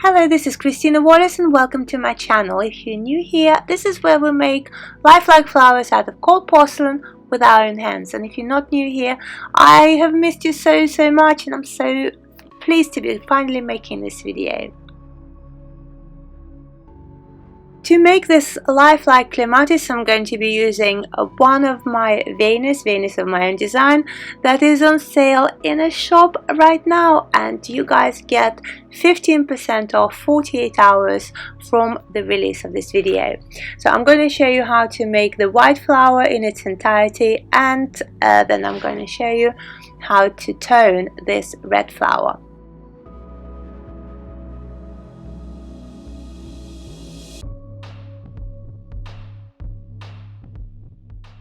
Hello, this is Christina Wallis and welcome to my channel. If you're new here, this is where we make lifelike flowers out of cold porcelain with our own hands. And if you're not new here, I have missed you so much and I'm so pleased to be finally making this video. To make this lifelike clematis, I'm going to be using one of my Venus of my own design that is on sale in a shop right now, and you guys get 15% off 48 hours from the release of this video. So I'm going to show you how to make the white flower in its entirety, and then I'm going to show you how to tone this red flower.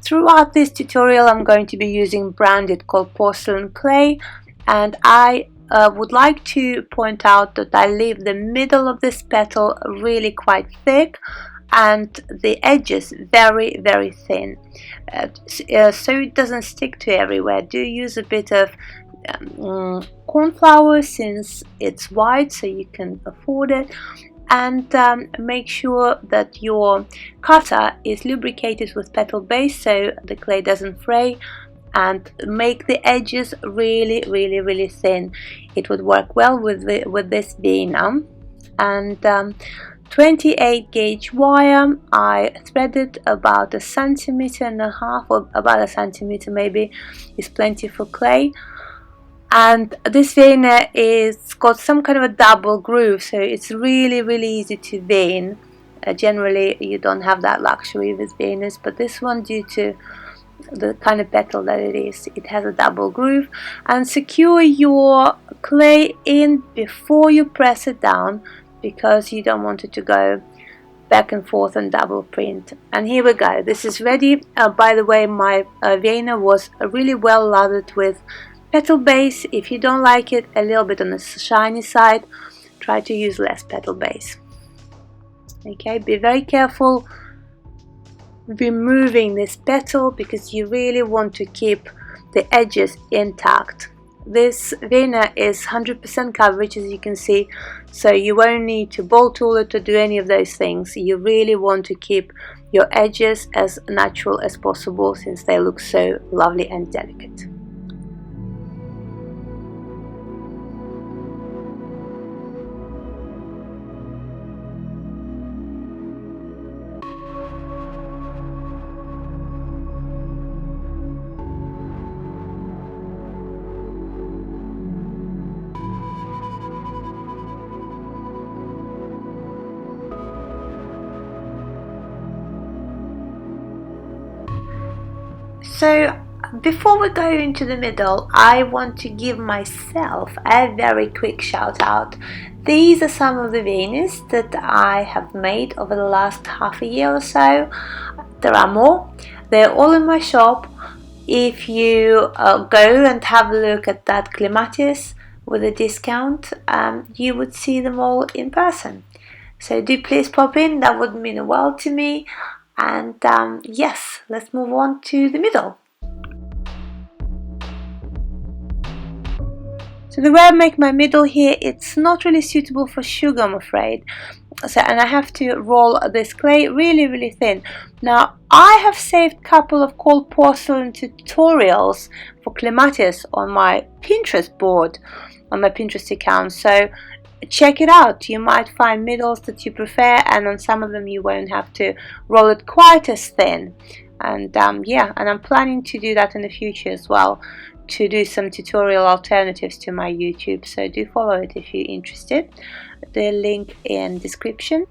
Throughout this tutorial I'm going to be using branded called Porcelain Clay, and I would like to point out that I leave the middle of this petal really quite thick and the edges very thin, so it doesn't stick to everywhere. Do use a bit of cornflour since it's white, so you can afford it. And make sure that your cutter is lubricated with petal base so the clay doesn't fray, and make the edges really thin. It would work well with this vena. And 28 gauge wire, I threaded about 1.5 centimeters, or about 1 centimeter maybe is plenty for clay. And this vena is got some kind of a double groove, so it's really easy to vein. Generally you don't have that luxury with venas, but this one, due to the kind of petal that it is, it has a double groove. And secure your clay in before you press it down, because you don't want it to go back and forth and double print. And here we go, this is ready. By the way, my vena was really well lathered with petal base. If you don't like it a little bit on the shiny side, try to use less petal base. Okay, be very careful removing this petal because you really want to keep the edges intact. This vena is 100% coverage, as you can see, so you won't need to ball tool it or do any of those things. You really want to keep your edges as natural as possible since they look so lovely and delicate. So before we go into the middle, I want to give myself a very quick shout out. These are some of the venas that I have made over the last half a year or so. There are more. They're all in my shop. If you go and have a look at that clematis with a discount, you would see them all in person. So do please pop in, that would mean a world to me. And yes, let's move on to the middle. So the way I make my middle here, it's not really suitable for sugar, I'm afraid. So, and I have to roll this clay really thin. Now I have saved a couple of cold porcelain tutorials for clematis on my Pinterest board, on my Pinterest account. So check it out. You might find middles that you prefer, and on some of them you won't have to roll it quite as thin. And yeah, and I'm planning to do that in the future as well, to do some tutorial alternatives to my YouTube. So do follow it if you're interested. The link in description.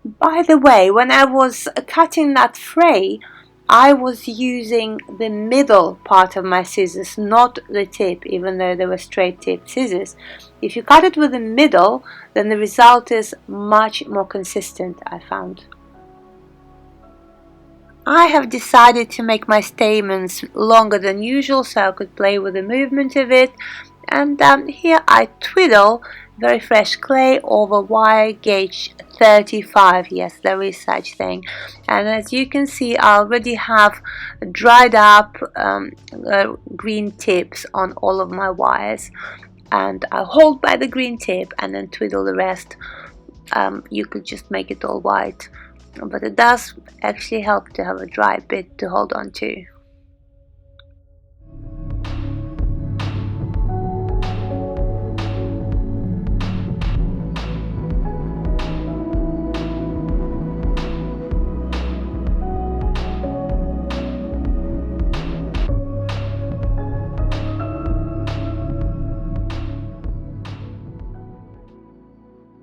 By the way, when I was cutting that fray, I was using the middle part of my scissors, not the tip, even though they were straight tip scissors. If you cut it with the middle, then the result is much more consistent, I found. I have decided to make my stamens longer than usual so I could play with the movement of it. And here I twiddle very fresh clay over wire gauge 35. Yes, there is such thing. And as you can see, I already have dried up green tips on all of my wires. and I hold by the green tip and then twiddle the rest. You could just make it all white, but it does actually help to have a dry bit to hold on to.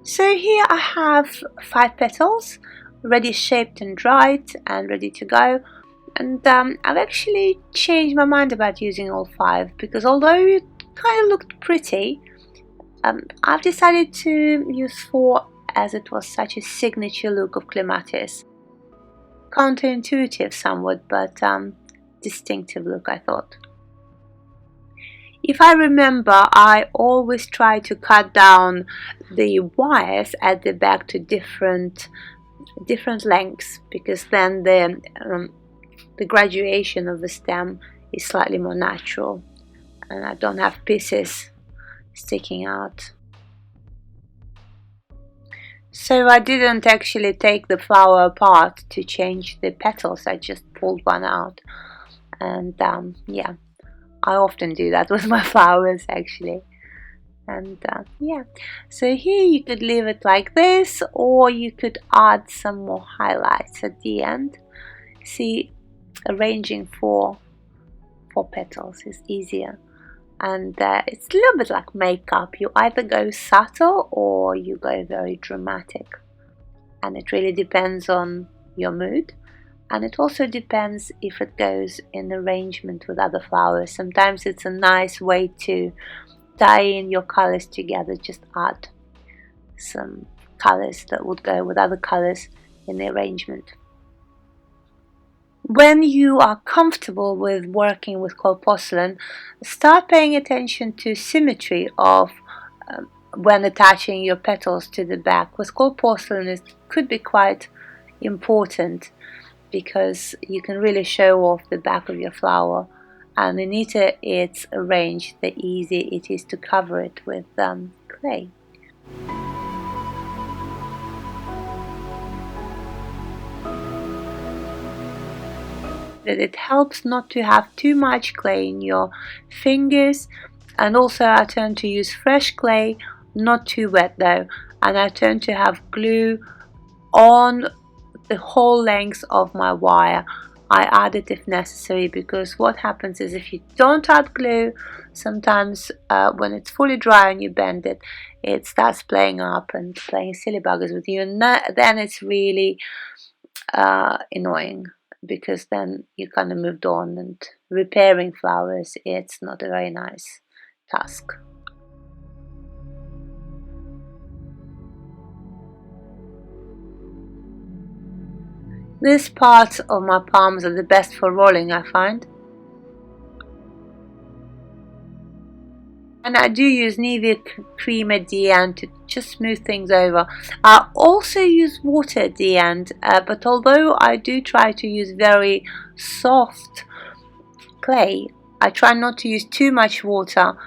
So here I have 5 petals ready shaped and dried and ready to go, and I've actually changed my mind about using all 5, because although it kind of looked pretty, I've decided to use 4 as it was such a signature look of Clematis. Counterintuitive somewhat, but distinctive look, I thought. If I remember, I always try to cut down the wires at the back to different lengths, because then the graduation of the stem is slightly more natural and I don't have pieces sticking out. So I didn't actually take the flower apart to change the petals, I just pulled one out, and yeah, I often do that with my flowers actually. And yeah, so here you could leave it like this, or you could add some more highlights at the end. See, arranging 4 petals is easier, and it's a little bit like makeup. You either go subtle or you go very dramatic, and it really depends on your mood. And it also depends if it goes in arrangement with other flowers. Sometimes it's a nice way to tie in your colors together. Just add some colors that would go with other colors in the arrangement. When you are comfortable with working with cold porcelain, start paying attention to symmetry of when attaching your petals to the back. With cold porcelain, it could be quite important, because you can really show off the back of your flower, and the neater it's arranged, the easier it is to cover it with clay. But it helps not to have too much clay in your fingers, and also I tend to use fresh clay, not too wet though, and I tend to have glue on the whole length of my wire. I add it if necessary, because what happens is if you don't add glue, sometimes when it's fully dry and you bend it, it starts playing up and playing silly buggers with you, and then it's really annoying, because then you kind of moved on, and repairing flowers, it's not a very nice task. These parts of my palms are the best for rolling, I find. And I do use Nivea cream at the end to just smooth things over. I also use water at the end, but although I do try to use very soft clay, I try not to use too much water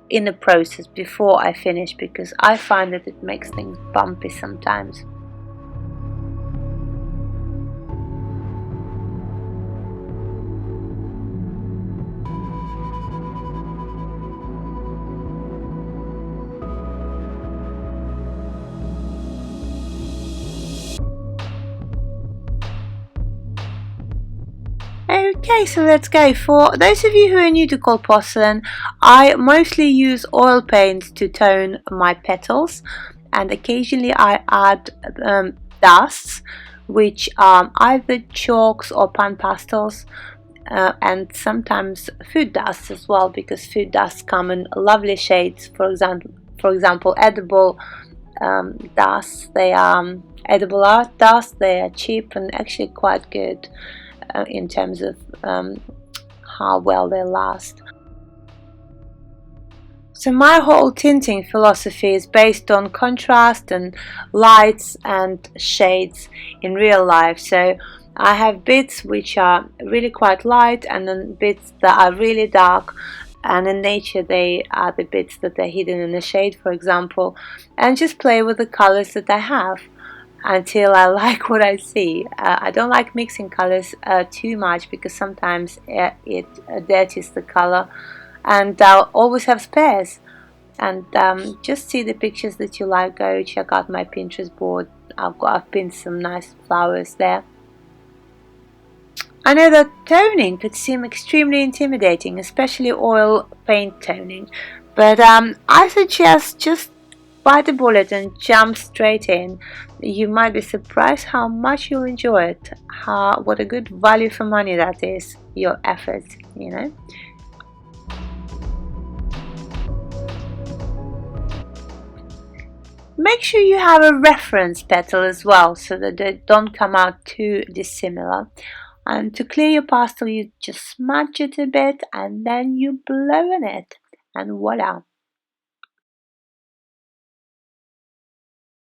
in the process before I finish, because I find that it makes things bumpy sometimes. Okay, so let's go. For those of you who are new to cold porcelain, I mostly use oil paints to tone my petals, and occasionally I add dusts, which are either chalks or PANPASTELs, and sometimes food dusts as well, because food dusts come in lovely shades. For example, edible dusts. They are edible art dust. They are cheap and actually quite good in terms of how well they last. So my whole tinting philosophy is based on contrast and lights and shades in real life. So I have bits which are really quite light, and then bits that are really dark, and in nature they are the bits that are hidden in the shade, for example, and just play with the colors that I have until I like what I see. I don't like mixing colors too much because sometimes it dirties the color, and I'll always have spares. And just see the pictures that you like. Go check out my Pinterest board. I've pinned some nice flowers there. I know that toning could seem extremely intimidating, especially oil paint toning, but I suggest just bite the bullet and jump straight in. You might be surprised how much you'll enjoy it, what a good value for money that is, your effort, you know. Make sure you have a reference petal as well so that they don't come out too dissimilar. And to clear your pastel, you just smudge it a bit and then you blow in it, and voila,